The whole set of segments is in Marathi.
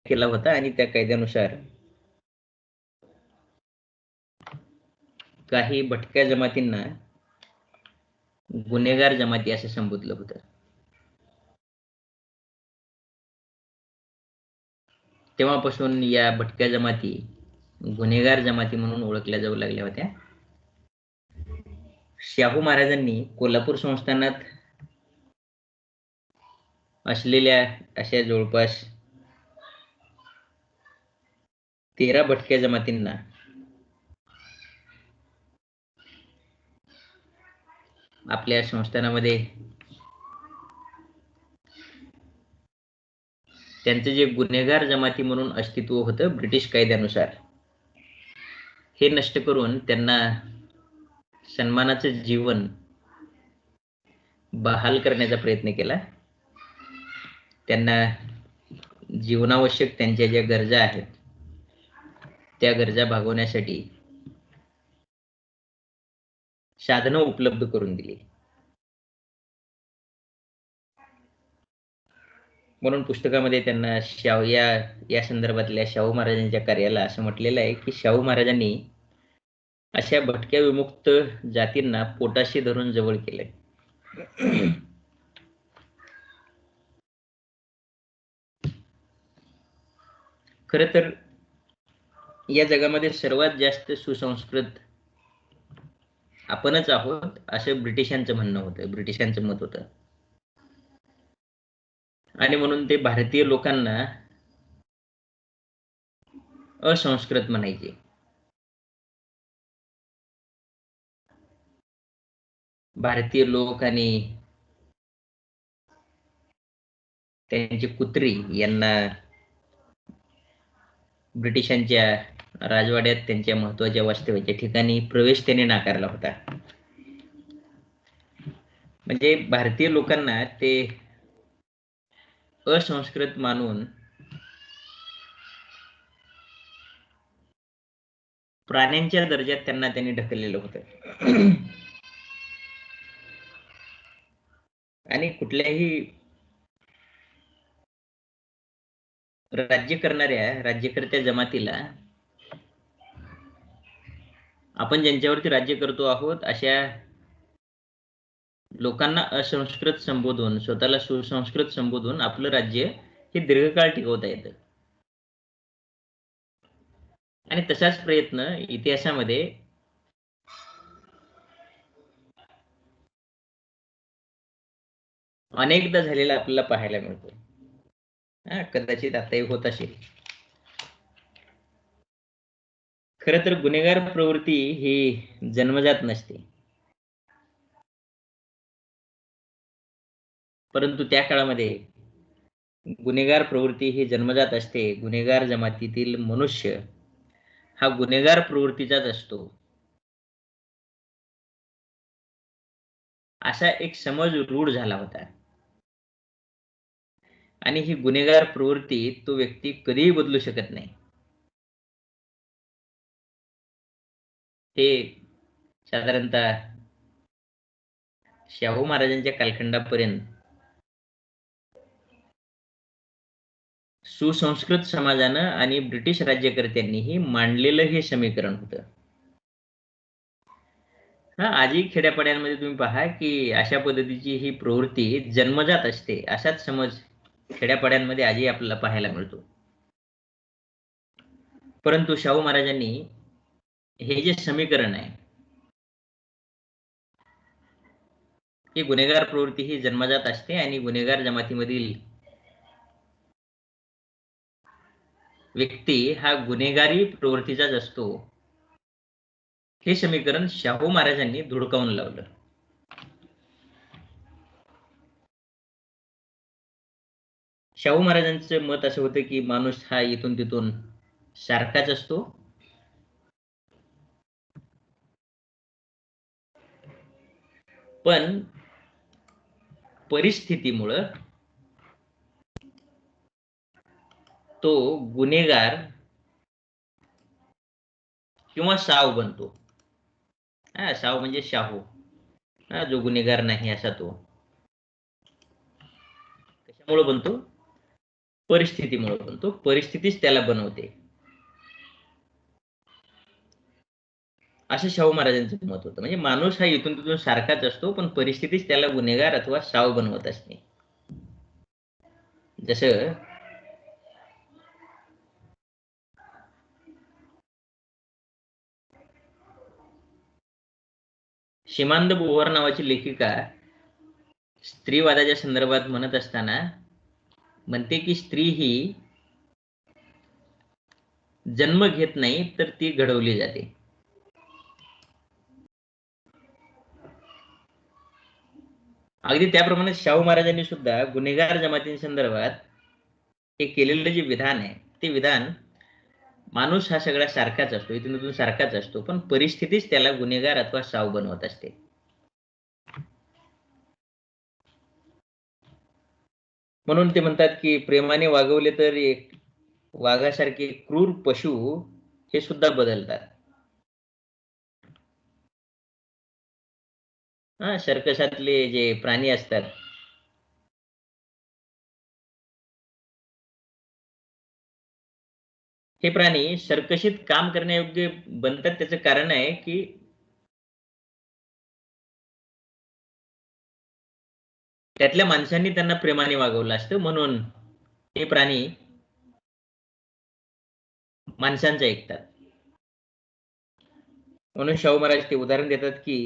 केला होता आणि त्या कायद्यानुसार काही भटक्या जमातींना गुन्हेगार जमाती असं संबोधलं होतं. तेव्हापासून या भटक्या जमाती गुन्हेगार जमाती म्हणून ओळखल्या जाऊ लागल्या होत्या. शाहू महाराजांनी कोल्हापूर संस्थानात असलेल्या अशा जवळपास 13 भटक्या जमातींना आपल्या संस्थानामध्ये त्यांचे जे गुन्हेगार जमाती म्हणून अस्तित्व होतं ब्रिटिश कायद्यानुसार, हे नष्ट करून त्यांना सन्मानाचं जीवन बहाल करण्याचा प्रयत्न केला. त्यांना जीवनावश्यक त्यांच्या ज्या गरजा आहेत त्या गरजा भागवण्यासाठी साधनं उपलब्ध करून दिली. म्हणून पुस्तकामध्ये त्यांना या संदर्भातल्या शाहू महाराजांच्या कार्याला असं म्हटलेलं आहे की शाहू महाराजांनी अशा भटक्या विमुक्त जातींना पोटाशी धरून जवळ केलंय. खरं तर या जगामध्ये सर्वात जास्त सुसंस्कृत आपणच आहोत असं ब्रिटिशांचं म्हणणं होतं, ब्रिटिशांचं मत होतं. आणि म्हणून ते भारतीय लोकांना असंस्कृत म्हणायचे. भारतीय लोक आणि त्यांची कुत्री यांना ब्रिटिशांच्या राजवाड्यात त्यांच्या महत्वाच्या वास्तव्याच्या ठिकाणी प्रवेश त्याने नाकारला होता. म्हणजे भारतीय लोकांना ते असंस्कृत मानून प्राण्यांच्या दर्जात त्यांना त्यांनी ढकललेलं होतं. आणि कुठल्याही राज्य करणाऱ्या राज्यकर्त्या जमातीला आपण ज्यांच्यावरती राज्य करतो आहोत अशा लोकांना असंस्कृत संबोधून, स्वतःला सुसंस्कृत संबोधून आपलं राज्य हे दीर्घकाळ टिकवता येतं. आणि तसाच प्रयत्न इतिहासामध्ये अनेकदा झालेला आपल्याला पाहायला मिळतो. कदाचित आताही होत असेल. खरं तर गुन्हेगार प्रवृत्ती ही जन्मजात नसते, परंतु त्या काळामध्ये गुन्हेगार प्रवृत्ती ही जन्मजात असते. गुन्हेगार जमातीतील मनुष्य हा गुन्हेगार प्रवृत्तीचाच असतो, असा एक समज रूढ झाला होता. आणि ही गुन्हेगार प्रवृत्ती तो व्यक्ती कधीही बदलू शकत नाही. हे साधारणतः शाहू महाराजांच्या कालखंडापर्यंत सुसंस्कृत समाजानं आणि ब्रिटिश राज्यकर्त्यांनीही मांडलेलं हे समीकरण होतं. आजही खेड्यापाड्यांमध्ये तुम्ही पहा की अशा पद्धतीची ही प्रवृत्ती जन्मजात असते, असाच समज खेड्यापाड्यांमध्ये आजही आपल्याला पाहायला मिळतो. परंतु शाहू महाराजांनी हे जे समीकरण आहे की गुन्हेगार प्रवृत्ती ही जन्मजात असते आणि गुन्हेगार जमातीमधील व्यक्ती हा गुन्हेगारी प्रवृत्तीचाच असतो, हे समीकरण शाहू महाराजांनी धुडकावून लावलं. शाहू महाराजांचं मत असं होतं की माणूस हा इथून तिथून सारखाच असतो, पण परिस्थितीमुळं तो गुन्हेगार किंवा साव बनतो. साव म्हणजे शाहू, जो गुन्हेगार नाही असा तो. कशामुळे बनतो? परिस्थितीमुळे बनतो, परिस्थितीच त्याला बनवते, असं शाहू महाराजांचं मत होतं. म्हणजे माणूस हा इथून तिथून सारखाच असतो, पण परिस्थितीच त्याला गुन्हेगार अथवा साव बनवत असते. जसं शिमांद बोहर नावाची लेखिका स्त्रीवादाच्या संदर्भात म्हणत असताना म्हणते की स्त्री ही जन्म घेत नाही, तर ती घडवली जाते. अगदी त्याप्रमाणे शाहू महाराजांनी सुद्धा गुन्हेगार जमातींसंदर्भात हे केलेलं जे विधान आहे, ते विधान माणूस हा सगळा सारखाच असतो, इथून इथून सारखाच असतो, पण परिस्थितीच त्याला गुन्हेगार अथवा साव बनवत असते. म्हणून ते म्हणतात की प्रेमाने वागवले तर एक वाघासारखे क्रूर पशु हे सुद्धा बदलतात. हा, सर्कसातले जे प्राणी असतात, हे प्राणी सर्कशीत काम करण्यायोग्य बनतात. त्याचं कारण आहे की त्यातल्या माणसांनी त्यांना प्रेमाने वागवलं असतं, म्हणून हे प्राणी माणसांचं ऐकतात. म्हणून शाहू महाराज ते उदाहरण देतात की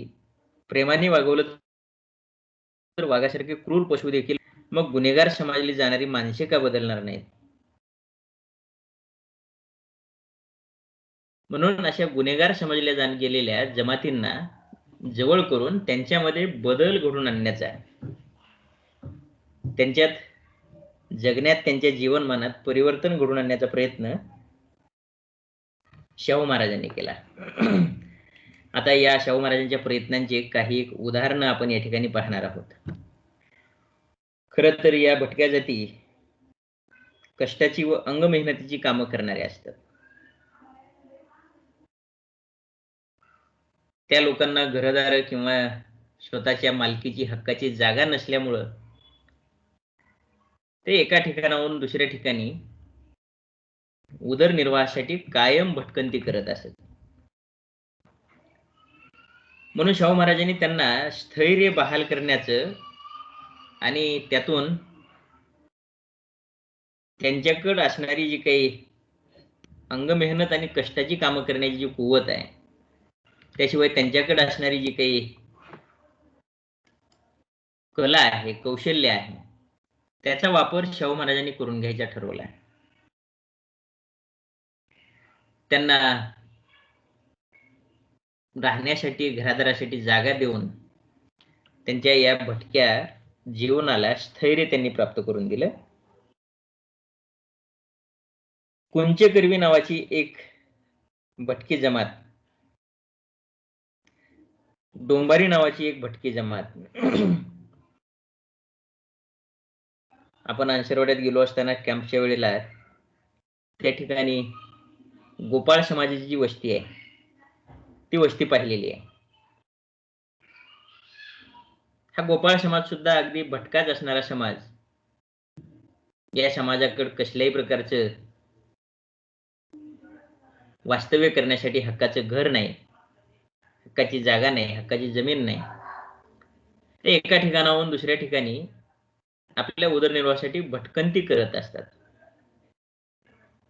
प्रेमाने वागवलं तर वाघासारखे क्रूर पशु देखील, मग गुन्हेगार समजली जाणारी माणसे का बदलणार नाहीत? म्हणून अशा गुन्हेगार समजल्या गेलेल्या जमातींना जवळ करून त्यांच्यामध्ये बदल घडून आणण्याचा, त्यांच्यात जगण्यात, त्यांच्या जीवनमानात परिवर्तन घडून आणण्याचा प्रयत्न शाहू महाराजांनी केला. आता या शाहू महाराजांच्या प्रयत्नांची काही एक उदाहरणं आपण या ठिकाणी पाहणार आहोत. खरं तर या भटक्या जाती कष्टाची व अंग मेहनतीची कामं करणारे असतात. त्या लोकांना घरदार किंवा स्वतःच्या मालकीची हक्काची जागा नसल्यामुळं ते एका ठिकाणाहून दुसऱ्या ठिकाणी उदरनिर्वाहासाठी कायम भटकंती करत असत. म्हणून शाहू महाराजांनी त्यांना स्थैर्य बहाल करण्याचं आणि त्यातून त्यांच्याकडे असणारी जी काही अंग मेहनत आणि कष्टाची कामं करण्याची जी कुवत आहे, त्याशिवाय त्यांच्याकडे असणारी जी काही कला आहे, कौशल्य आहे, त्याचा वापर शाहू महाराजांनी करून घ्यायचा ठरवला. त्यांना राहण्यासाठी, घरादारासाठी जागा देऊन त्यांच्या या भटक्या जीवनाला स्थैर्य त्यांनी प्राप्त करून दिलं. कुंचकर्वी नावाची एक भटकी जमात, डोंबारी नावाची एक भटकी जमात, आपण अंशरवाड्यात गेलो असताना कॅम्पच्या वेळेला त्या ठिकाणी गोपाळ समाजाची जी वस्ती आहे, ती वस्ती पाहिलेली आहे. हा गोपाळ समाज सुद्धा अगदी भटकाच असणारा समाज. या समाजाकडे कसल्याही प्रकारचं वास्तव्य करण्यासाठी हक्काचं घर नाही, हक्काची जागा नाही, हक्काची जमीन नाही. ते एका ठिकाणाहून दुसऱ्या ठिकाणी आपल्या उदरनिर्वाहासाठी भटकंती करत असतात.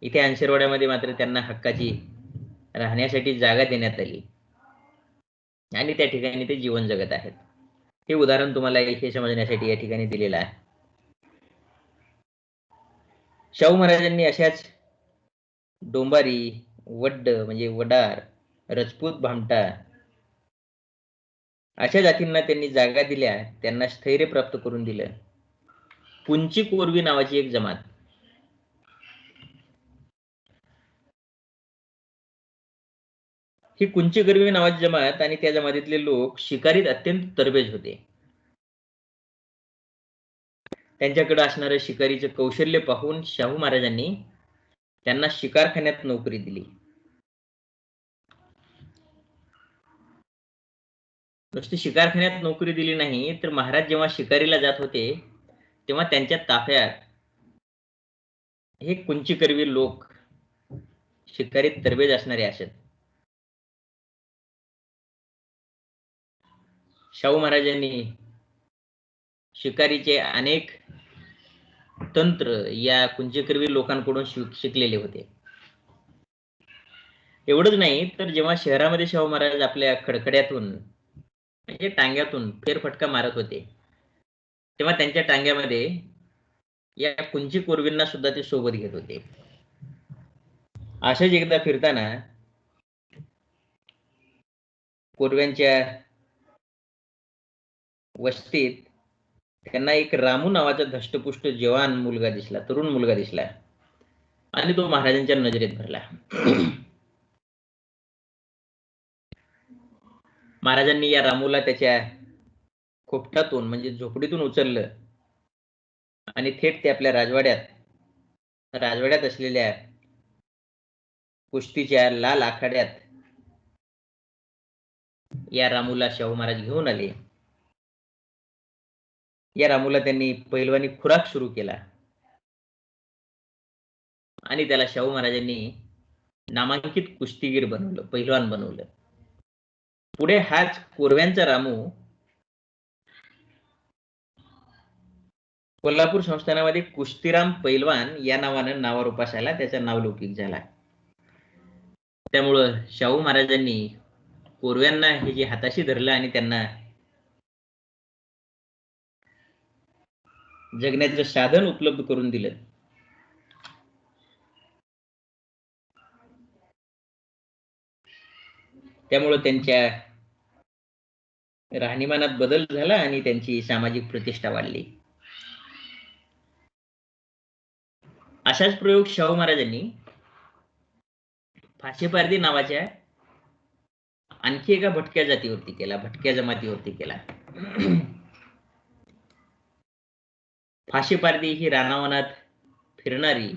इथे अंशरवाड्यामध्ये मात्र त्यांना हक्काची राहण्यासाठी जागा देण्यात आली आणि त्या ठिकाणी ते जीवन जगत आहेत. हे उदाहरण तुम्हाला इथे समजण्यासाठी या ठिकाणी दिलेलं आहे. शाहू महाराजांनी अशाच डोंबारी, वड्ड म्हणजे वडार, रजपूत, भामटा अशा जातींना त्यांनी जागा दिल्या, त्यांना स्थैर्य प्राप्त करून दिलं. कुंची कोरवी नावाची एक जमात, ही कुंची कोरवी नावाची जमात आणि त्या जमातीतले लोक शिकारीत अत्यंत तरबेज होते. त्यांच्याकडे असणारं शिकारीचं कौशल्य पाहून शाहू महाराजांनी त्यांना शिकारखान्यात नोकरी दिली. नुसती शिकारखान्यात नोकरी दिली नाही, तर महाराज जेव्हा शिकारीला जात होते तेव्हा त्यांच्या ताफ्यात हे कुंची करवी लोक शिकारीत तरबेज असणारे असत. शाहू महाराजांनी शिकारीचे अनेक तंत्र या कुंचकर्वी लोकांकडून शिकलेले होते. एवढंच नाही तर जेव्हा शहरामध्ये शाहू महाराज आपल्या खडखड्यातून म्हणजे टांग्यातून फेरफटका मारत होते, तेव्हा त्यांच्या टांग्यामध्ये या कुंची कोरवींना सुद्धा ते सोबत घेत होते. अशाच एकदा फिरताना कोरव्यांच्या वस्तीत त्यांना एक रामू नावाचा धष्टपुष्ट जवान मुलगा दिसला, तरुण मुलगा दिसला आणि तो महाराजांच्या नजरेत भरला. महाराजांनी या रामूला त्याच्या खोपटातून म्हणजे झोपडीतून उचललं आणि थेट ते आपल्या राजवाड्यात असलेल्या कुस्तीच्या लाल आखाड्यात या रामूला शाहू महाराज घेऊन आले. या रामूला त्यांनी पैलवानी खुराक सुरू केला आणि त्याला शाहू महाराजांनी नामांकित कुस्तीगीर बनवलं, पैलवान बनवलं. पुढे हाच कोरव्यांचा रामू कोल्हापूर संस्थानामध्ये कुस्तीराम पैलवान या नावानं नावारूपास आला, त्याचा नावलौकिक झाला. त्यामुळं शाहू महाराजांनी कोरव्यांना हे जे हाताशी धरलं आणि त्यांना जगण्याचं साधन उपलब्ध करून दिलं. त्यामुळे त्यांच्या राहणीमानात बदल झाला आणि त्यांची सामाजिक प्रतिष्ठा वाढली. असाच प्रयोग शाहू महाराजांनी फाशेपारधी नावाच्या आणखी एका भटक्या जातीवरती केला, भटक्या जमातीवरती केला. फाशेपारधी ही रानावनात फिरणारी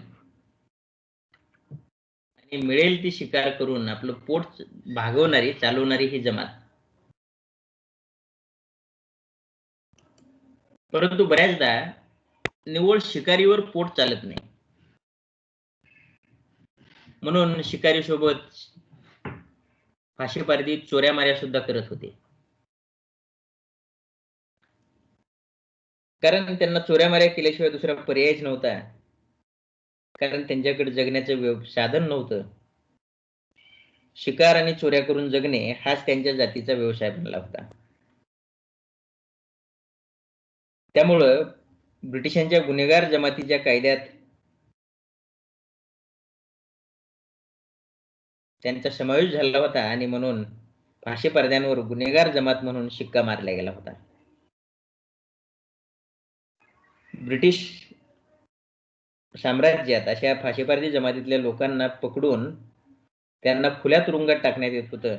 आणि मिळेल ती शिकार करून आपलं पोट भागवणारी, चालवणारी ही जमात. परंतु बऱ्याचदा निव्वळ शिकारीवर पोट चालत नाही, म्हणून शिकारी सोबत फाशीपारधी चोऱ्या माऱ्या सुद्धा करत होते. कारण त्यांना चोऱ्या माऱ्या केल्याशिवाय दुसरा पर्यायच नव्हता, कारण त्यांच्याकडे जगण्याचं साधन नव्हतं. शिकार आणि चोऱ्या करून जगणे हाच त्यांच्या जातीचा व्यवसाय बनला होता. त्यामुळं ब्रिटिशांच्या गुन्हेगार जमातीच्या कायद्यात त्यांचा समावेश झाला होता आणि म्हणून फाशीपारध्यांवर गुन्हेगार जमात म्हणून शिक्का मारला गेला होता. ब्रिटिश साम्राज्यात अशा फाशीपारधी जमातीतल्या लोकांना पकडून त्यांना खुल्या तुरुंगात टाकण्यात येत होतं.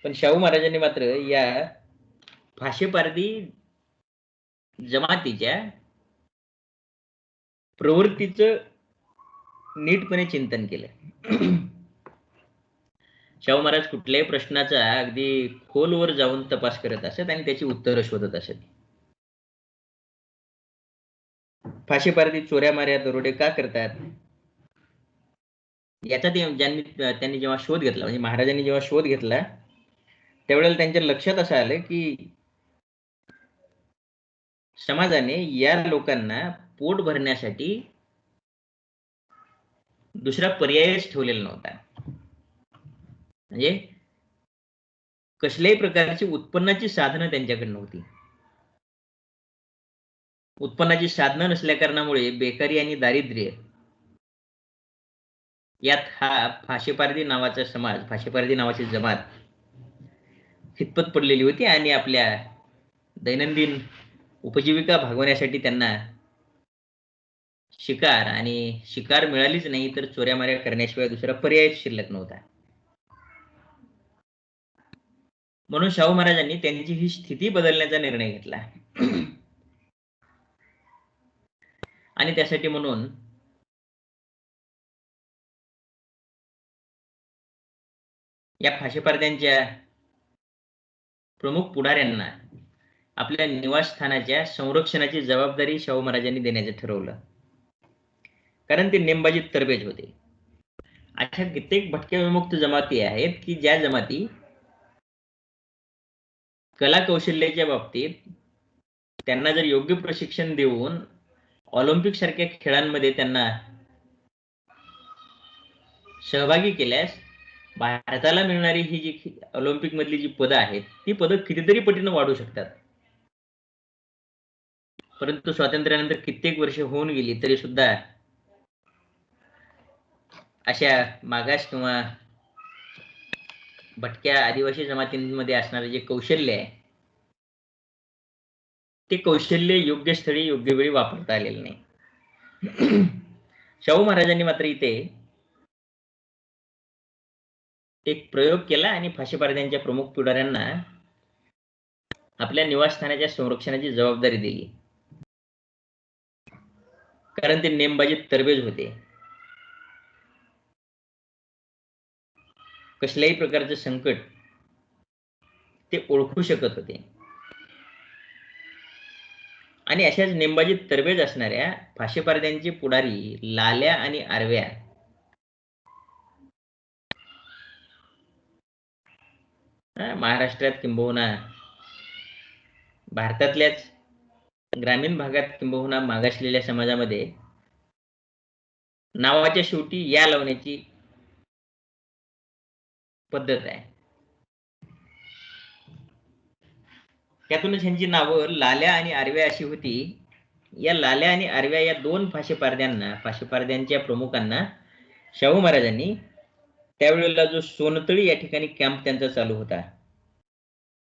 पण शाहू महाराजांनी मात्र या फाशीपारधी जमातीच्या प्रवृत्तीचं नीटपणे चिंतन केलं. शाहू महाराज कुठल्याही प्रश्नाचा अगदी खोलवर जाऊन तपास करत असत आणि त्याची उत्तरं शोधत असत. फाशीपारधी चोऱ्या माऱ्या दरोडे का करतात याचा त्यांनी जेव्हा शोध घेतला, म्हणजे महाराजांनी जेव्हा शोध घेतला, त्यावेळेला त्यांच्या लक्षात असं आलं की समाजाने या लोकांना पोट भरण्यासाठी दुसरा पर्यायच ठेवलेला नव्हता. म्हणजे कसल्याही प्रकारची उत्पन्नाची साधनं त्यांच्याकडे नव्हती. उत्पन्नाची साधनं नसल्या कारणामुळे बेकारी आणि दारिद्र्य यात हा फाशीपारधी नावाचा समाज, फाशीपारधी नावाची जमात खितपत पडलेली होती आणि आपल्या दैनंदिन उपजीविका भागवण्यासाठी त्यांना शिकार मिळालीच नाही तर चोऱ्या माऱ्या करण्याशिवाय दुसरा पर्याय शिल्लक नव्हता. म्हणून शाहू महाराजांनी त्यांची ही स्थिती बदलण्याचा निर्णय घेतला आणि त्यासाठी म्हणून या फाशीपारध्यांच्या प्रमुख पुढाऱ्यांना आपल्या निवासस्थानाच्या संरक्षणाची जबाबदारी शाहू महाराजांनी देण्याचं ठरवलं, कारण ते नेमबाजीत तरबेज होते. अशा कित्येक भटक्या विमुक्त जमाती आहेत की ज्या जमाती कला कौशल्याच्या बाबतीत त्यांना जर योग्य प्रशिक्षण देऊन ऑलिम्पिक सारख्या खेळांमध्ये त्यांना सहभागी केल्यास भारताला मिळणारी ही जी ऑलिम्पिक मधली जी पदं आहेत ती पदं कितीतरी पटीनं वाढू शकतात. परंतु स्वातंत्र्यानंतर कित्येक वर्ष होऊन गेली तरी सुद्धा अशा मागास किंवा भटक्या आदिवासी जमातींमध्ये असणारे जे कौशल्य आहे ते कौशल्य योग्य स्थळी योग्य वेळी वापरता आलेलं नाही. शाहू महाराजांनी मात्र इथे एक प्रयोग केला आणि फाशीपारध्यांच्या प्रमुख पुढाऱ्यांना आपल्या निवासस्थानाच्या संरक्षणाची जबाबदारी दिली, कारण ते नेमबाजीत तरबेज होते. कसल्याही प्रकारचं संकट ते ओळखू शकत होते आणि अशाच नेमबाजीत तरबेज असणाऱ्या फाशीपारध्यांचे पुढारी लाल्या आणि आरव्या महाराष्ट्रात किंबहुना भारतातल्याच ग्रामीण भागात किंबहुना मागासलेल्या समाजामध्ये नावाच्या शेवटी या लावण्याची पद्धत आहे. त्यातूनच ह्यांची नावं लाल्या आणि आरव्या अशी होती. या लाल्या आणि आरव्या या दोन फाशीपारध्यांच्या प्रमुखांना शाहू महाराजांनी त्यावेळेला जो सोनतळी या ठिकाणी कॅम्प त्यांचा चालू होता,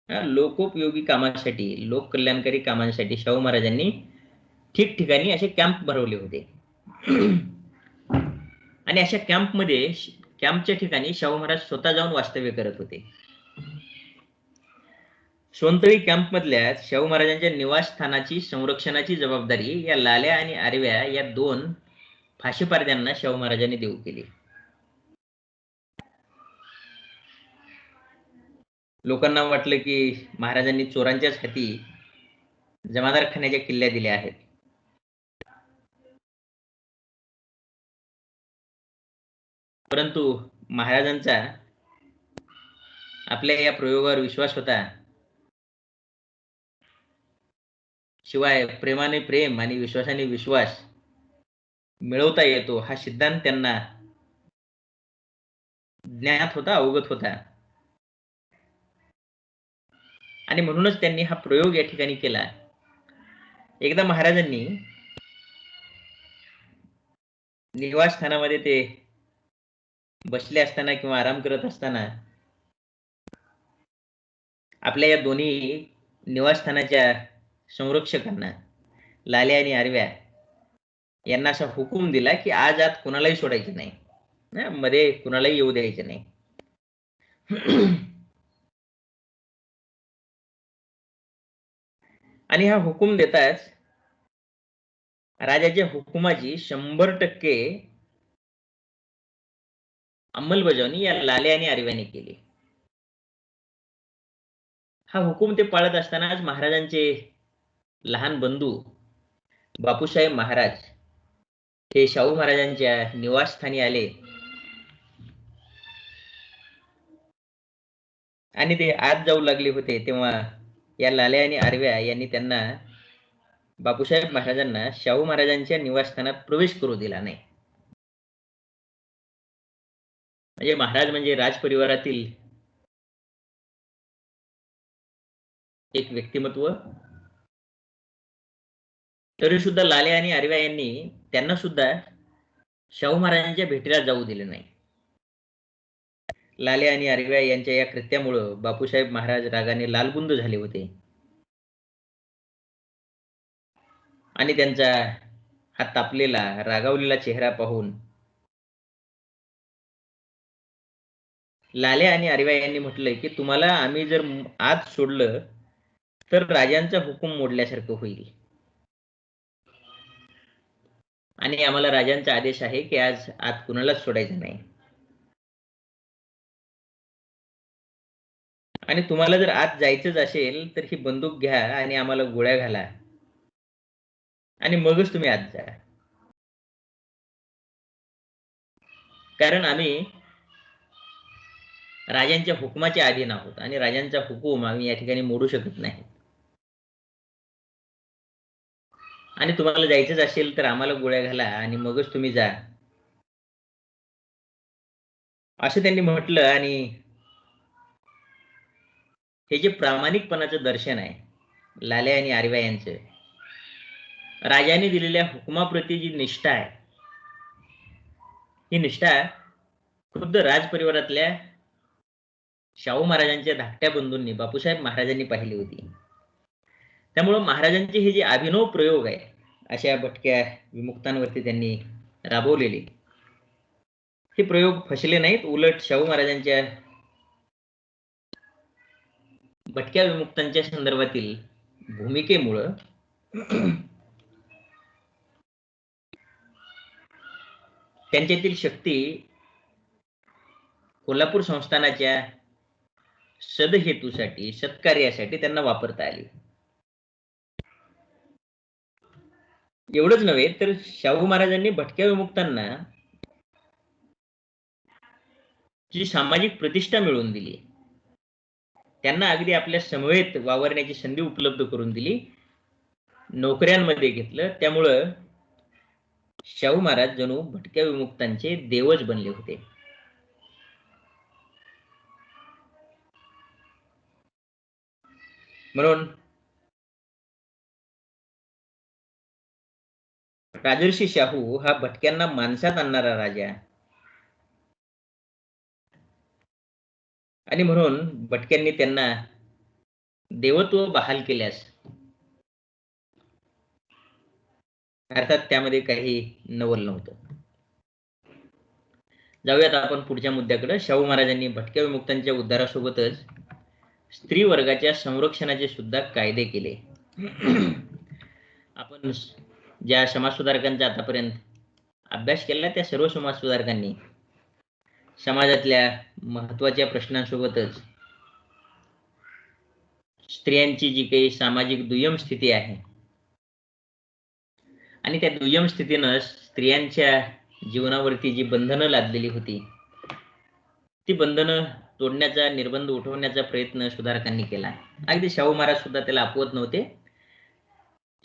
लोकोपयोगी कामासाठी, लोक कल्याणकारी कामांसाठी शाहू महाराजांनी ठिकठिकाणी असे कॅम्प भरवले होते. आणि अशा कॅम्पच्या ठिकाणी शाहू महाराज स्वतः जाऊन वास्तव्य करत होते. सोनतळी कॅम्प मधल्या शाहू महाराजांच्या निवासस्थानाची संरक्षणाची जबाबदारी या लाल्या आणि आरव्या या दोन फाशीपारध्यांना शाहू महाराजांनी देऊ केली. लोकांना वाटलं की महाराजांनी चोरांच्याच हाती जमादारखान्याच्या किल्ल्या दिल्या आहेत. परंतु महाराजांचा आपल्या या प्रयोगावर विश्वास होता. शिवाय प्रेमाने प्रेम आणि विश्वासाने विश्वास मिळवता येतो हा सिद्धांत त्यांना ज्ञात होता, अवगत होता. आणि म्हणूनच त्यांनी हा प्रयोग या ठिकाणी केला. एकदा महाराजांनी निवासस्थानामध्ये ते बसले असताना किंवा आराम करत असताना आपल्या या दोन्ही निवासस्थानाच्या संरक्षकांना लाल्या आणि आरव्या यांना असा हुकूम दिला की आज आत कुणालाही सोडायचे नाही, मध्ये कुणालाही येऊ द्यायचे नाही. आणि हा हुकूम देताच राजाच्या हुकुमाची 100% अंमलबजावणी या लाल्या आणि आरव्याने केली. हा हुकूम ते पाळत असतानाच महाराजांचे लहान बंधू बापूसाहेब महाराज हे शाहू महाराजांच्या निवासस्थानी आले आणि ते आत जाऊ लागले होते. तेव्हा या लाल्या आणि आरव्या यांनी त्यांना बापूसाहेब महाराजांना शाहू महाराजांच्या निवासस्थानात प्रवेश करू दिला नाही. म्हणजे महाराज म्हणजे राजपरिवारातील एक व्यक्तिमत्व. तरी सुद्धा लाल्या आणि आरव्या यांनी त्यांना सुद्धा शाहू महाराजांच्या भेटीला जाऊ दिले नाही. लाल्या आणि आरव्या यांच्या या कृत्यामुळे बापूसाहेब महाराज रागाने लालबुंद झाले होते आणि त्यांचा हा तापलेला रागावलेला चेहरा पाहून लाल्या आणि आरव्या यांनी म्हटलंय की तुम्हाला आम्ही जर आत सोडलं तर राजांचा हुकूम मोडल्यासारखं होईल आणि आम्हाला राजांचा आदेश आहे की आज आत कुणालाच सोडायचं नाही. आणि तुम्हाला जर आत जायचंच असेल तर ही बंदूक घ्या आणि आम्हाला गोळ्या घाला आणि मगच तुम्ही आत जा, कारण आम्ही राजांच्या हुकुमाच्या अधीन आहोत आणि राजांचा हुकूम आम्ही या ठिकाणी मोडू शकत नाही. आणि तुम्हाला जायचंच असेल तर आम्हाला गोळ्या घाला आणि मगच तुम्ही जा, असं त्यांनी म्हटलं. आणि हे जे प्रामाणिकपणाचं दर्शन आहे लाल्या आणि आर्व्या यांचं, राजाने दिलेल्या हुकुमाप्रती जी निष्ठा आहे, ही निष्ठा खुद्द राजपरिवारातल्या शाहू महाराजांच्या धाकट्या बंधूंनी, बापूसाहेब महाराजांनी पाहिली होती. त्यामुळं महाराजांचे हे जे अभिनव प्रयोग आहे अशा भटक्या विमुक्तांवरती त्यांनी राबवलेले, हे प्रयोग फसले नाहीत. उलट शाहू महाराजांच्या भटक्या विमुक्तांच्या संदर्भातील भूमिकेमुळं त्यांच्यातील शक्ती कोल्हापूर संस्थानाच्या सदहेतूसाठी, सत्कार्यासाठी त्यांना वापरता आली. एवढंच नव्हे तर शाहू महाराजांनी भटक्या विमुक्तांना जी सामाजिक प्रतिष्ठा मिळवून दिली, त्यांना अगदी आपल्या समवेत वावरण्याची संधी उपलब्ध करून दिली, नोकऱ्यांमध्ये घेतलं. त्यामुळं शाहू महाराज जणू भटक्या विमुक्तांचे देवच बनले होते. म्हणून राजर्षी शाहू हा भटक्यांना माणसात आणणारा राजा, आणि म्हणून भटक्यांनी त्यांना देवत्व बहाल केल्यास अर्थात त्यामध्ये काही नवल नव्हतं. जाऊयात आपण पुढच्या मुद्द्याकडे. शाहू महाराजांनी भटक्या विमुक्तांच्या उद्धारासोबतच स्त्री वर्गाच्या संरक्षणाचे सुद्धा कायदे केले. आपण ज्या समाजसुधारकांचा आतापर्यंत अभ्यास केला त्या सर्व समाजसुधारकांनी समाजातल्या महत्वाच्या प्रश्नांसोबतच स्त्रियांची जी काही सामाजिक दुय्यम स्थिती आहे आणि त्या दुय्यम स्थितीनं स्त्रियांच्या जीवनावरती जी बंधनं लादलेली होती, ती बंधनं तोडण्याचा, निर्बंध उठवण्याचा प्रयत्न सुधारकांनी केला. अगदी शाहू महाराज सुद्धा त्याला अपवत नव्हते.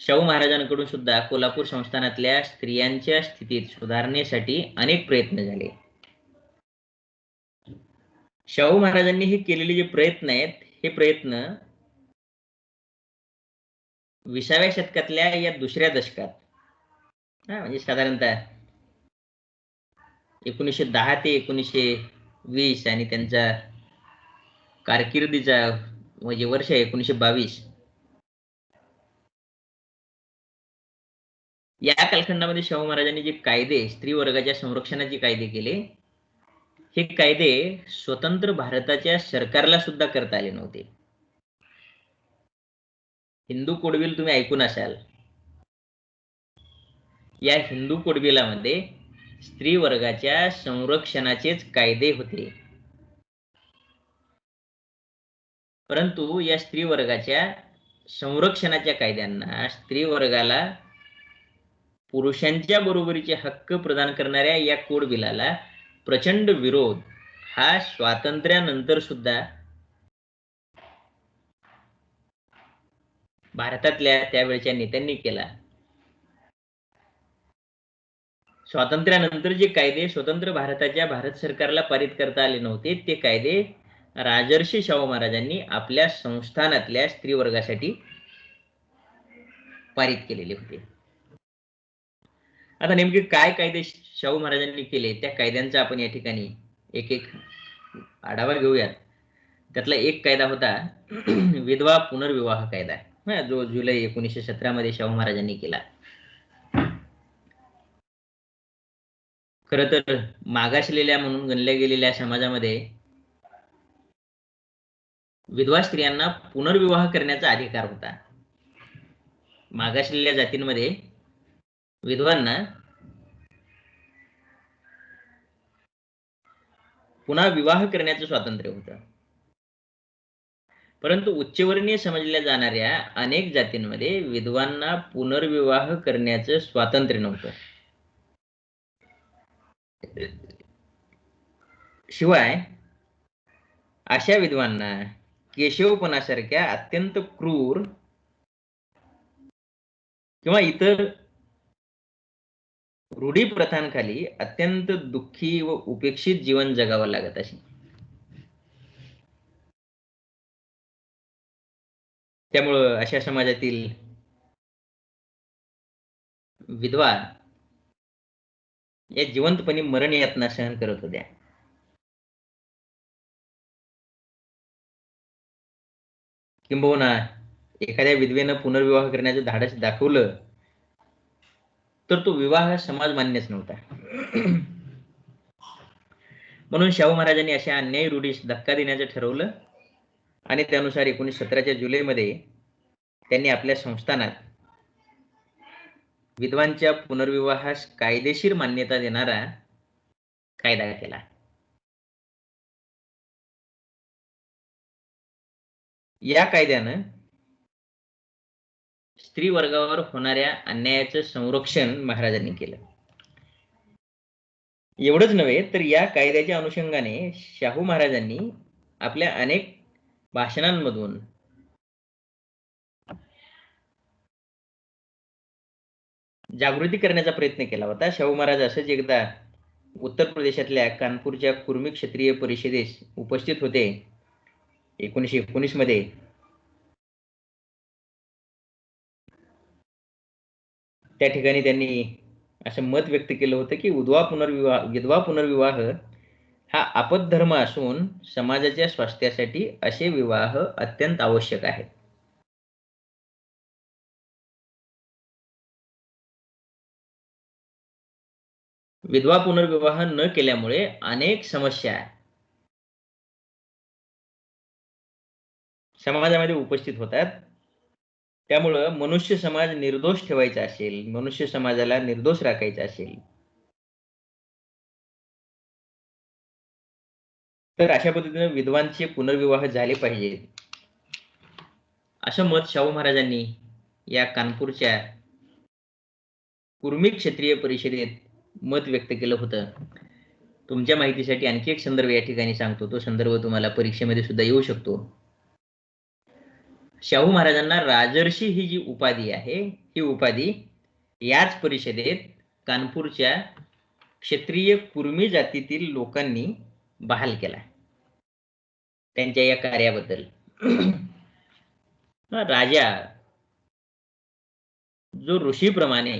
शाहू महाराजांकडून सुद्धा कोल्हापूर संस्थानातल्या स्त्रियांच्या स्थितीत सुधारणेसाठी अनेक प्रयत्न झाले. शाहू महाराजांनी हे केलेले जे प्रयत्न आहेत, हे प्रयत्न 20व्या शतकातल्या या दुसऱ्या दशकात, म्हणजे साधारणतः 1910 ते 1920 आणि त्यांचा कारकिर्दीचा म्हणजे वर्ष 1922, या कालखंडामध्ये शाहू महाराजांनी जे कायदे, स्त्री वर्गाच्या संरक्षणाचे कायदे केले, हे कायदे स्वतंत्र भारताच्या सरकारला सुद्धा करता आले नव्हते. हिंदू कोडविल तुम्ही ऐकून असाल. या हिंदू कोडविलामध्ये स्त्री वर्गाच्या संरक्षणाचेच कायदे होते. परंतु या स्त्री वर्गाच्या संरक्षणाच्या कायद्यांना, स्त्री वर्गाला पुरुषांच्या बरोबरीचे हक्क प्रदान करणाऱ्या या कोड बिलाला प्रचंड विरोध हा स्वातंत्र्यानंतर सुद्धा भारतातल्या त्यावेळच्या नेत्यांनी केला. स्वातंत्र्यानंतर जे कायदे स्वतंत्र भारताच्या भारत सरकारला पारित करता आले नव्हते, ते कायदे राजर्षी शाहू महाराजांनी आपल्या संस्थानातल्या स्त्री वर्गासाठी पारित केलेले होते. आता नेमके काय कायदे शाहू महाराजांनी केले, त्या कायद्यांचा आपण या ठिकाणी एक एक आढावा घेऊयात. त्यातला एक कायदा होता विधवा पुनर्विवाह कायदा, जो जुलै 1917 मध्ये शाहू महाराजांनी केला. खरं तर मागासलेल्या म्हणून गणल्या गेलेल्या समाजामध्ये विधवा स्त्रियांना पुनर्विवाह करण्याचा अधिकार होता. मागासलेल्या जातींमध्ये विधवांना पुन्हा विवाह करण्याचं स्वातंत्र्य होतं. परंतु उच्चवर्णीय समजल्या जाणाऱ्या अनेक जातींमध्ये विधवांना पुनर्विवाह करण्याचं स्वातंत्र्य नव्हतं. शिवाय अशा विधवांना केशवपणासारख्या अत्यंत क्रूर किंवा इतर रूढी प्रथांखाली अत्यंत दुःखी व उपेक्षित जीवन जगावं लागत असे. त्यामुळं अशा समाजातील विधवा या जिवंतपणे मरण यातना सहन करत होत्या. किंबहुना एखाद्या विधवेनं पुनर्विवाह करण्याचं धाडस दाखवलं तर तो विवाह समाज मान्यच नव्हता. म्हणून शाहू महाराजांनी अशा अन्यायी रूढीस धक्का देण्याचं ठरवलं आणि त्यानुसार 1917च्या जुलैमध्ये त्यांनी आपल्या संस्थानात विधवांच्या पुनर्विवाहास कायदेशीर मान्यता देणारा कायदा केला. या कायद्यानं स्त्री वर्गावर होणाऱ्या अन्यायाचं संरक्षण महाराजांनी केलं. एवढंच नव्हे तर या कायद्याच्या अनुषंगाने शाहू महाराजांनी आपल्या अनेक भाषणांमधून जागृती करण्याचा प्रयत्न केला होता. शाहू महाराज असंच एकदा उत्तर प्रदेशातल्या कानपूरच्या कुर्मी क्षत्रिय परिषदेस उपस्थित होते 1919 मध्ये. त्या ठिकाणी त्यांनी असं मत व्यक्त केलं होतं की विधवा पुनर्विवाह हा आपद्धर्म असून समाजाच्या स्वास्थ्यासाठी असे विवाह अत्यंत आवश्यक आहेत. विधवा पुनर्विवाह न केल्यामुळे अनेक समस्या समाजामध्ये उपस्थित होतात. त्यामुळं मनुष्य समाज निर्दोष ठेवायचा असेल, मनुष्य समाजाला निर्दोष राखायचा असेल तर अशा पद्धतीने विधवांचे पुनर्विवाह झाले पाहिजेत, असं मत शाहू महाराजांनी या कानपूरच्या कुर्मी क्षत्रिय परिषदेत मत व्यक्त केलं होतं. तुमच्या माहितीसाठी आणखी एक संदर्भ या ठिकाणी सांगतो. तो संदर्भ तुम्हाला परीक्षेमध्ये सुद्धा येऊ शकतो. शाहू महाराजांना राजर्षी ही जी उपाधी आहे, ही उपाधी याच परिषदेत कानपूरच्या क्षत्रिय कुर्मी जातीतील लोकांनी बहाल केला त्यांच्या या कार्याबद्दल. राजा जो ऋषीप्रमाणे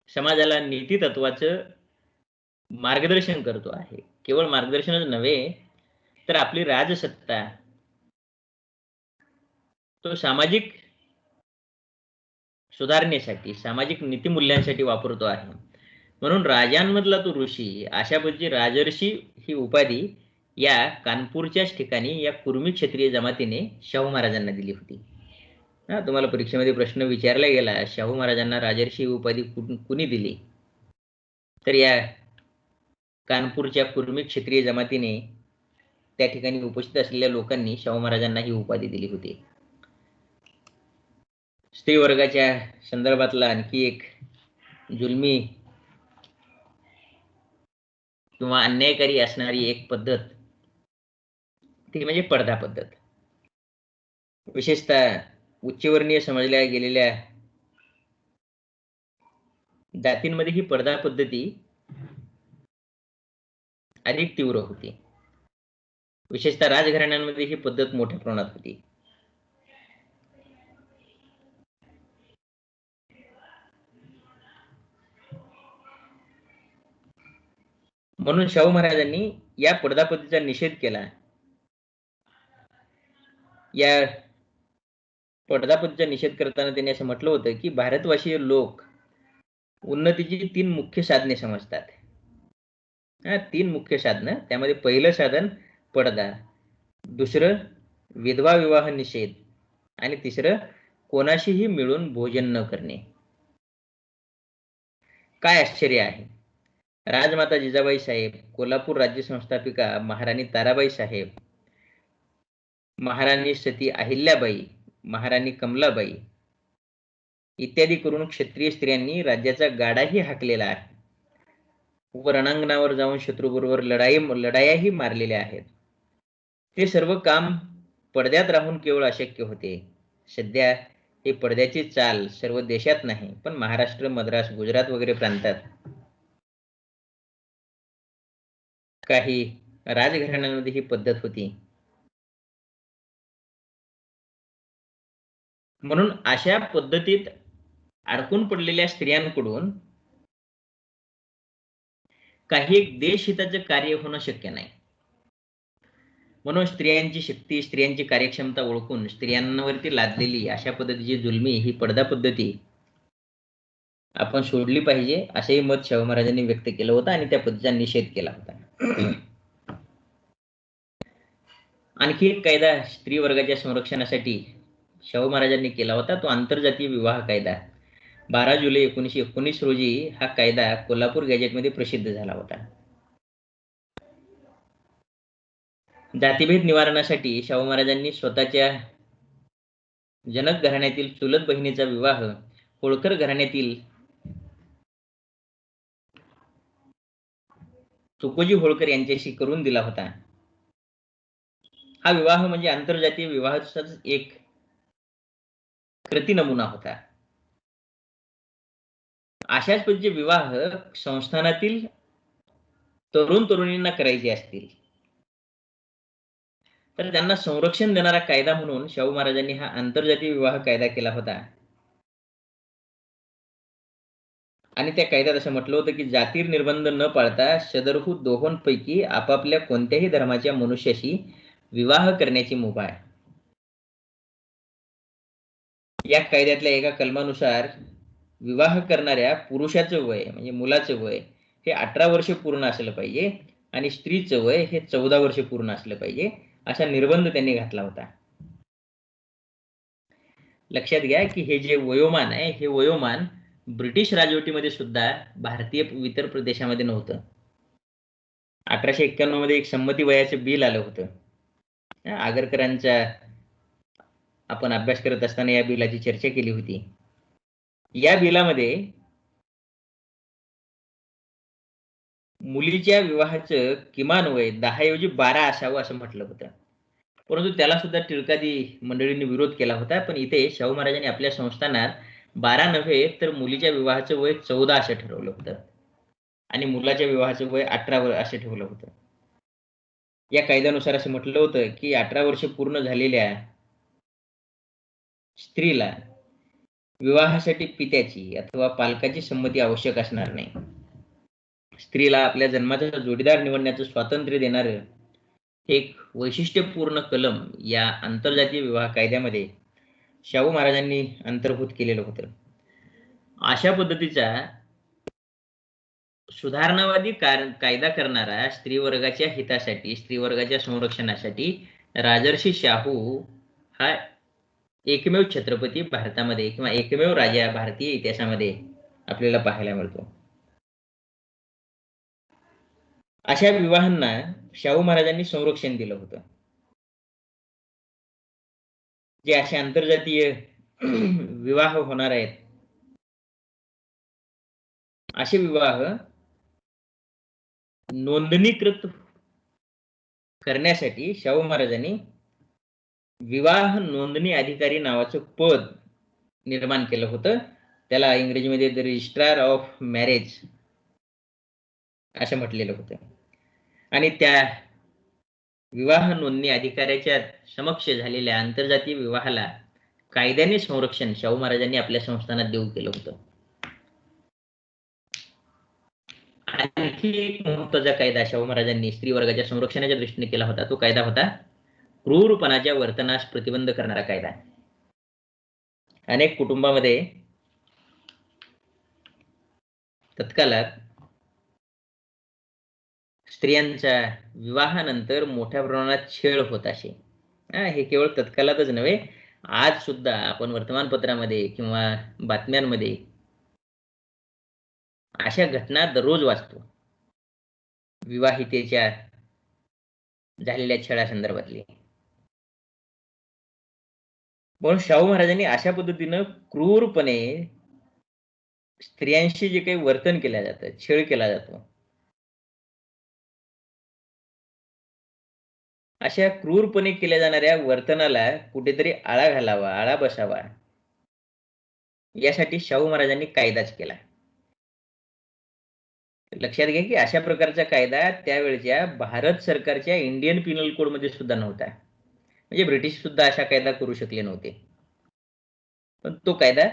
समाजाला नीती तत्वाचं मार्गदर्शन करतो आहे, केवळ मार्गदर्शनच नव्हे तर आपली राजसत्ता तो सामाजिक सुधारणेसाठी, सामाजिक नीतिमूल्यांसाठी वापरतो आहे. म्हणून राजांमधला तो ऋषी, अशा पद्धतीची राजर्षी ही उपाधी या कानपूरच्याच ठिकाणी या कुर्मी क्षत्रिय जमातीने शाहू महाराजांना दिली होती. तुम्हाला परीक्षेमध्ये प्रश्न विचारला गेला, शाहू महाराजांना राजर्षी ही उपाधी कुणी दिली, तर या कानपूरच्या कुर्मी क्षत्रिय जमातीने त्या ठिकाणी उपस्थित असलेल्या लोकांनी शाहू महाराजांना ही उपाधी दिली होती. स्त्री वर्गाच्या संदर्भातला आणखी एक जुलमी किंवा अन्यायकारी असणारी एक पद्धत ती म्हणजे पडदा पद्धत. विशेषतः उच्चवर्णीय समजल्या गेलेल्या जातींमध्ये ही पडदा पद्धती अधिक तीव्र होती. विशेषतः राजघराण्यांमध्ये ही पद्धत मोठ्या प्रमाणात होती. म्हणून शाहू महाराजांनी या पडदा पद्धतीचा निषेध केला. या पडदा पद्धतीचा निषेध करताना त्यांनी असं म्हटलं होतं की भारतवासीय लोक उन्नतीची 3 मुख्य साधने समजतात. 3 मुख्य साधनं, त्यामध्ये पहिलं साधन पडदा, दुसरं विधवा विवाह निषेध आणि तिसरं कोणाशीही मिळून भोजन न करणे. काय आश्चर्य आहे, राजमाता जिजाबाई साहेब, कोल्हापूर राज्य संस्थापिका महाराणी ताराबाई साहेब, महाराणी सती अहिल्याबाई, महाराणी कमलाबाई इत्यादी करून क्षत्रिय स्त्रियांनी राज्याचा गाडाही हाकलेला आहे व रणांगणावर जाऊन शत्रूबरोबर लढायाही मारलेल्या आहेत. ते सर्व काम पडद्यात राहून केवळ अशक्य होते. सध्या ही पडद्याची चाल सर्व देशात नाही, पण महाराष्ट्र, मद्रास, गुजरात वगैरे प्रांतात काही राजघराण्यांमध्ये ही पद्धत होती. म्हणून अशा पद्धतीत अडकून पडलेल्या स्त्रियांकडून काही एक देशहिताचे कार्य होणं शक्य नाही. म्हणून स्त्रियांची शक्ती, स्त्रियांची कार्यक्षमता ओळखून स्त्रियांवरती लादलेली अशा पद्धतीची जुलमी ही पडदा पद्धती आपण सोडली पाहिजे, असेही मत शाहू महाराजांनी व्यक्त केलं होतं आणि त्या पद्धतीचा निषेध केला होता. आणखी एक कायदा स्त्री वर्गाच्या संरक्षणासाठी शाहू महाराजांनी केला होता, तो आंतरजातीय विवाह कायदा. 12 जुलै 1919 रोजी हा कायदा कोल्हापूर गॅजेटमध्ये प्रसिद्ध झाला होता. जातीभेद निवारणासाठी शाहू महाराजांनी स्वतःच्या जनक घराण्यातील चुलत बहिणीचा विवाह होळकर घराण्यातील तुकोजी होळकर यांच्याशी करून दिला होता. हा विवाह म्हणजे आंतरजातीय विवाहाचाच एक कृती नमुना होता. अशाच पद्धतीचे विवाह संस्थानातील तरुण तरुणींना करायचे असतील तर त्यांना संरक्षण देणारा कायदा म्हणून शाहू महाराजांनी हा आंतरजातीय विवाह कायदा केला होता. आणि त्या कायद्यात असं म्हटलं होतं की जातीय निर्बंध न पाळता सदरहू दोहोंपैकी आपापल्या कोणत्याही धर्माच्या मनुष्याशी विवाह करण्याची मुभा आहे. या कायद्यातल्या एका कलमानुसार विवाह करणाऱ्या पुरुषाचं वय म्हणजे मुलाचं वय हे 18 वर्ष पूर्ण असलं पाहिजे आणि स्त्रीचं वय हे 14 वर्ष पूर्ण असलं पाहिजे, असा निर्बंध त्यांनी घातला होता. लक्षात घ्या की हे जे वयोमान आहे हे वयोमान ब्रिटिश राजवटीमध्ये सुद्धा भारतीय इतर प्रदेशामध्ये नव्हतं. 1891 मध्ये एक संमती वयाचं बिल आलं होतं. आगरकरांचा आपण अभ्यास करत असताना या बिलाची चर्चा केली होती. या बिलामध्ये मुलीच्या विवाहाचं किमान वय 10 ऐवजी 12 असावं असं म्हटलं होतं. परंतु त्याला सुद्धा टिळकादी मंडळींनी विरोध केला होता. पण इथे शाहू महाराजांनी आपल्या संस्थानात 12 नव्हे तर मुलीच्या विवाहाचं वय 14 असं ठरवलं होतं आणि मुलाच्या विवाहाचं वय 18 असं ठेवलं होतं. या कायद्यानुसार असं म्हटलं होतं की 18 वर्ष पूर्ण झालेल्या स्त्रीला विवाहासाठी पित्याची अथवा पालकाची संमती आवश्यक असणार नाही. स्त्रीला आपल्या जन्माचा जोडीदार निवडण्याचं स्वातंत्र्य देणारं एक वैशिष्ट्यपूर्ण कलम या आंतरजातीय विवाह कायद्यामध्ये शाहू महाराजांनी अंतर्भूत केलेलं होतं. अशा पद्धतीचा सुधारणावादी कायदा करणारा स्त्रीवर्गाच्या हितासाठी, स्त्रीवर्गाच्या संरक्षणासाठी राजर्षी शाहू हा एकमेव छत्रपती भारतामध्ये किंवा एकमेव राजा भारतीय इतिहासामध्ये आपल्याला पाहायला मिळतो. अशा विवाहांना शाहू महाराजांनी संरक्षण दिलं होतं. जे असे आंतरजातीय विवाह होणार आहेत असे विवाह नोंदणीकृत करण्यासाठी शाहू महाराजांनी विवाह नोंदणी अधिकारी नावाचं पद निर्माण केलं होतं. त्याला इंग्रजीमध्ये द रजिस्ट्रार ऑफ मॅरेज असं म्हटलेलं होतं. आणि त्या विवाह नोंदणी अधिकाऱ्याच्या समक्ष झालेल्या आंतरजातीय विवाहाला कायद्याने संरक्षण शाहू महाराजांनी आपल्या संस्थानात देऊ केलं होतं. आणखी एक महत्वाचा कायदा शाहू महाराजांनी स्त्री वर्गाच्या संरक्षणाच्या दृष्टीने केला होता. तो कायदा होता क्रूरपणाच्या वर्तनास प्रतिबंध करणारा कायदा. अनेक कुटुंबामध्ये तत्कालात स्त्रियांच्या विवाहानंतर मोठ्या प्रमाणात छळ होत असे. हे केवळ तत्कालातच नव्हे, आज सुद्धा आपण वर्तमानपत्रामध्ये किंवा बातम्यांमध्ये अशा घटना दररोज वाचतो. विवाहितेच्या झालेल्या छळासंदर्भातली. म्हणून शाहू महाराजांनी अशा पद्धतीनं क्रूरपणे स्त्रियांशी जे काही वर्तन केलं जातं, छळ केला जातो, अशा क्रूरपणे केल्या जाणाऱ्या वर्तनाला कुठेतरी आळा घालावा, आळा बसावा, यासाठी शाहू महाराजांनी कायदाच केला. लक्षात घ्या की अशा प्रकारचा कायदा त्यावेळच्या भारत सरकारच्या इंडियन पिनल कोडमध्ये सुद्धा नव्हता. म्हणजे ब्रिटिश सुद्धा अशा कायदा करू शकले नव्हते. पण तो कायदा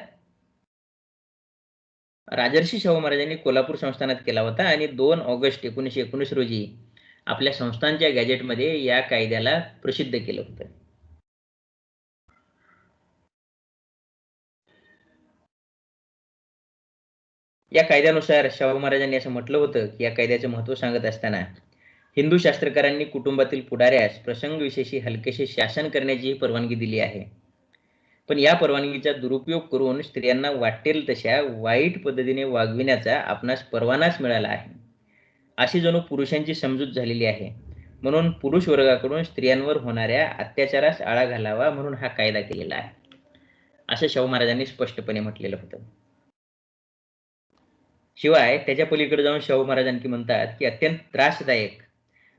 राजर्षी शाहू महाराजांनी कोल्हापूर संस्थानात केला होता आणि 2 ऑगस्ट 1919 रोजी आपल्या संस्थानच्या गॅजेटमध्ये या कायद्याला प्रसिद्ध केलं होतं. या कायद्यानुसार शाहू महाराजांनी असं म्हटलं होतं की या कायद्याचं महत्त्व सांगत असताना हिंदू शास्त्रकारांनी कुटुंबातील पुढाऱ्यास प्रसंगविशेषी हलकेसे शासन करण्याची परवानगी दिली आहे. पण या परवानगीचा दुरुपयोग करून स्त्रियांना वाटेल तशा वाईट पद्धतीने वागविण्याचा आपणास परवानाच मिळाला आहे. अशी जणू पुरुषांची समजूत झालेली आहे. म्हणून पुरुष वर्गाकडून स्त्रियांवर होणाऱ्या अत्याचारास आळा घालावा म्हणून हा कायदा केलेला आहे, असं शाहू महाराजांनी स्पष्टपणे म्हटलेलं होतं. शिवाय त्याच्या पलीकडे जाऊन शाहू महाराज आणखी म्हणतात की अत्यंत त्रासदायक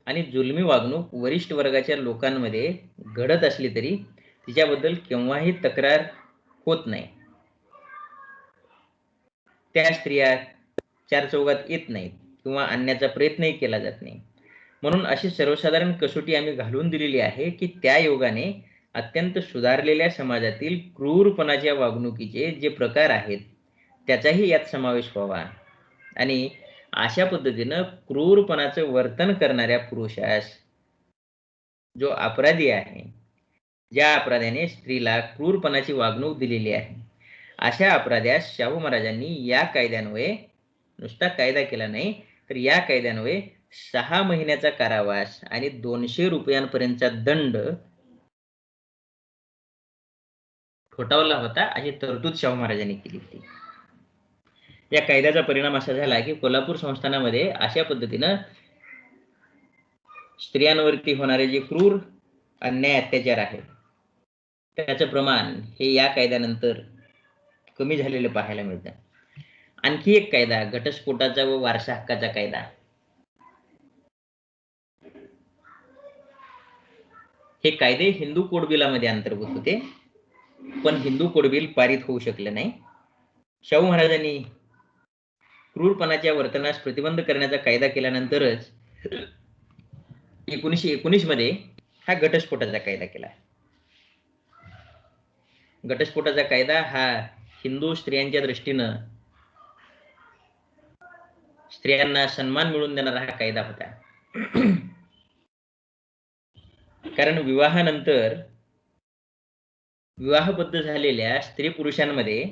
आणि जुलमी वागणूक वरिष्ठ वर्गाच्या लोकांमध्ये घडत असली तरी तिच्याबद्दल केव्हाही तक्रार होत नाही. त्या स्त्रिया चार चौघात येत नाहीत किंवा आणण्याचा प्रयत्नही केला जात नाही. म्हणून अशी सर्वसाधारण कसोटी आम्ही घालून दिलेली आहे की त्या योगाने अत्यंत सुधारलेल्या समाजातील क्रूरपणाच्या वागणुकीचे जे प्रकार आहेत त्याचाही यात समावेश व्हावा आणि अशा पद्धतीनं क्रूरपणाचं वर्तन करणाऱ्या पुरुषास जो अपराधी आहे, ज्या अपराध्याने स्त्रीला क्रूरपणाची वागणूक दिलेली आहे, अशा अपराध्यास शाहू महाराजांनी या कायद्यान्वये नुसता कायदा केला नाही तर या कायद्यान्वये 6 महिन्याचा कारावास आणि 200 रुपयांपर्यंतचा दंड ठोठावला होता, अशी तरतूद शाहू महाराजांनी केली होती. या कायद्याचा परिणाम असा झाला की कोल्हापूर संस्थानामध्ये अशा पद्धतीनं स्त्रियांवरती होणारे जे क्रूर अन्याय अत्याचार आहे त्याचं प्रमाण हे या कायद्यानंतर कमी झालेलं पाहायला मिळतं. आणखी एक कायदा, घटस्फोटाचा व वारसा हक्काचा कायदा. हे कायदे हिंदू कोड बिलामध्ये अंतर्भूत होते, पण हिंदू कोड बिल पारित होऊ शकलं नाही. शाहू महाराजांनी क्रूरपणाच्या वर्तनास प्रतिबंध करण्याचा कायदा केल्यानंतरच 1919 मध्ये हा घटस्फोटाचा कायदा केला. घटस्फोटाचा कायदा हा हिंदू स्त्रियांच्या दृष्टीनं स्त्रियांना सन्मान मिळवून देणारा हा कायदा होता. कारण विवाहानंतर विवाहबद्ध झालेल्या स्त्री पुरुषांमध्ये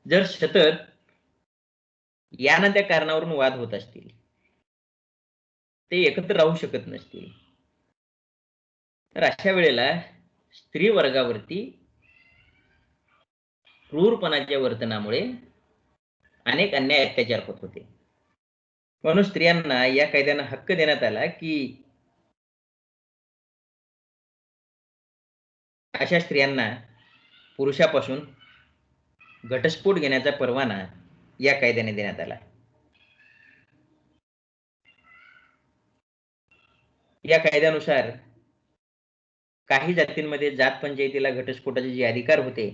जर सतत या ना त्या कारणावरून वाद होत असतील, ते एकत्र राहू शकत नसतील, तर अशा वेळेला स्त्री वर्गावरती क्रूरपणाच्या वर्तनामुळे अनेक अन्याय अत्याचार होत होते. म्हणून स्त्रियांना या कायद्यानं हक्क देण्यात आला की अशा स्त्रियांना पुरुषापासून घटस्फोट घेण्याचा परवाना या कायद्याने देण्यात आला. या कायद्यानुसार काही जातींमध्ये जात पंचायतीला घटस्फोटाचे जे अधिकार होते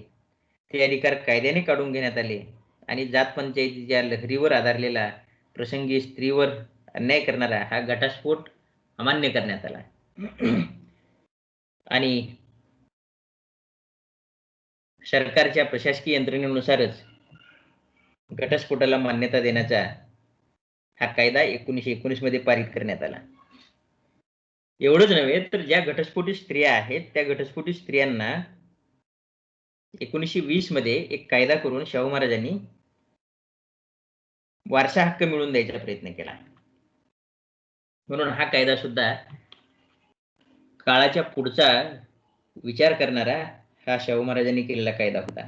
ते अधिकार कायद्याने काढून घेण्यात आले आणि जात पंचायतीच्या लहरीवर आधारलेला प्रसंगी स्त्रीवर अन्याय करणारा हा घटस्फोट अमान्य करण्यात आला. आणि सरकारच्या प्रशासकीय यंत्रणेनुसारच घटस्फोटाला मान्यता देण्याचा हा कायदा 1919 मध्ये पारित करण्यात आला. एवढंच नव्हे तर ज्या घटस्फोटित स्त्रिया आहेत त्या घटस्फोटित स्त्रियांना 1920 मध्ये एक कायदा करून शाहू महाराजांनी वारसा हक्क मिळवून द्यायचा प्रयत्न केला. म्हणून हा कायदा सुद्धा काळाच्या पुढचा विचार करणारा हा शाहू महाराजांनी केलेला कायदा होता.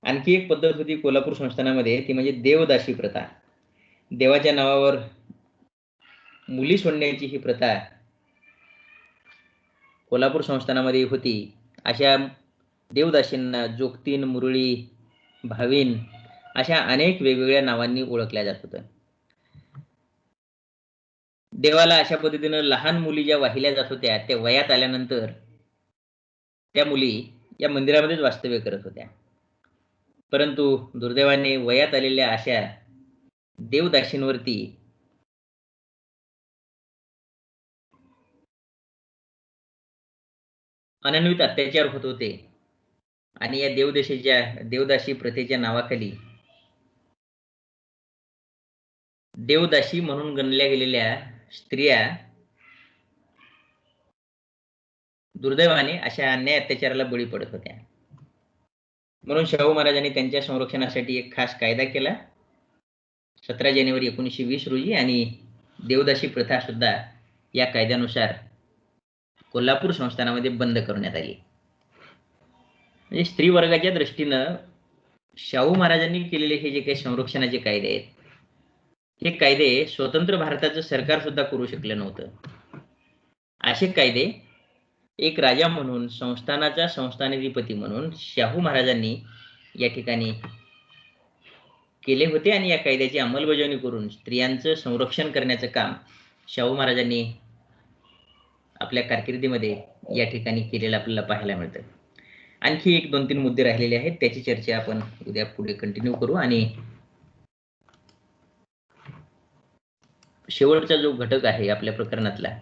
आणखी एक पद्धत होती कोल्हापूर संस्थानामध्ये, ती म्हणजे देवदासी प्रथा. देवाच्या नावावर मुली सोडण्याची ही प्रथा कोल्हापूर संस्थानामध्ये होती. अशा देवदासींना जोगतीन, मुरळी, भावीन अशा अनेक वेगवेगळ्या नावांनी ओळखल्या जात होतं. देवाला अशा पद्धतीनं लहान मुली ज्या वाहिल्या जात होत्या, त्या वयात आल्यानंतर त्या मुली या मंदिरामध्येच वास्तव्य करत होत्या. परंतु दुर्दैवाने वयात आलेल्या अशा देवदासींवरती अनन्वित अत्याचार होत होते आणि या देवदासी प्रथेच्या नावाखाली देवदासी म्हणून गणल्या गेलेल्या स्त्रिया दुर्दैवाने अशा अन्याय अत्याचाराला बळी पडत होत्या. म्हणून शाहू महाराजांनी त्यांच्या संरक्षणासाठी एक खास कायदा केला 17 जानेवारी 1920 रोजी, आणि देवदासी प्रथा सुद्धा या कायद्यानुसार कोल्हापूर संस्थानामध्ये बंद करण्यात आली. म्हणजे स्त्री वर्गाच्या दृष्टीनं शाहू महाराजांनी केलेले हे जे काही संरक्षणाचे कायदे आहेत, हे कायदे स्वतंत्र भारताचं सरकार सुद्धा करू शकलं नव्हतं. असे कायदे एक राजा म्हणून, संस्थानाचा संस्थानाधिपती म्हणून शाहू महाराजांनी या ठिकाणी केले होते आणि या कायद्याची अंमलबजावणी करून स्त्रियांचं संरक्षण करण्याचं काम शाहू महाराजांनी आपल्या कारकिर्दीमध्ये या ठिकाणी केलेलं आपल्याला पाहायला मिळतं. आणखी एक 2-3 मुद्दे राहिलेले आहेत, त्याची चर्चा आपण उद्या पुढे कंटिन्यू करू. आणि शेवटचा जो घटक आहे आपल्या प्रकरणातला,